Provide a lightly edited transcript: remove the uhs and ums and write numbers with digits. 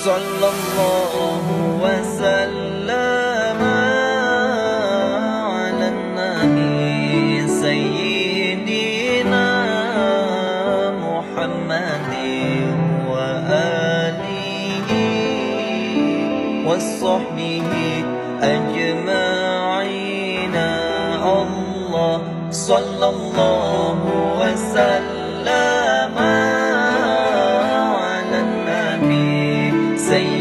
صلى الله وسلم على النبي سيدنا محمد وآله وصحبه أجمعين. الله صلى الله وسلم على النبي سيدنا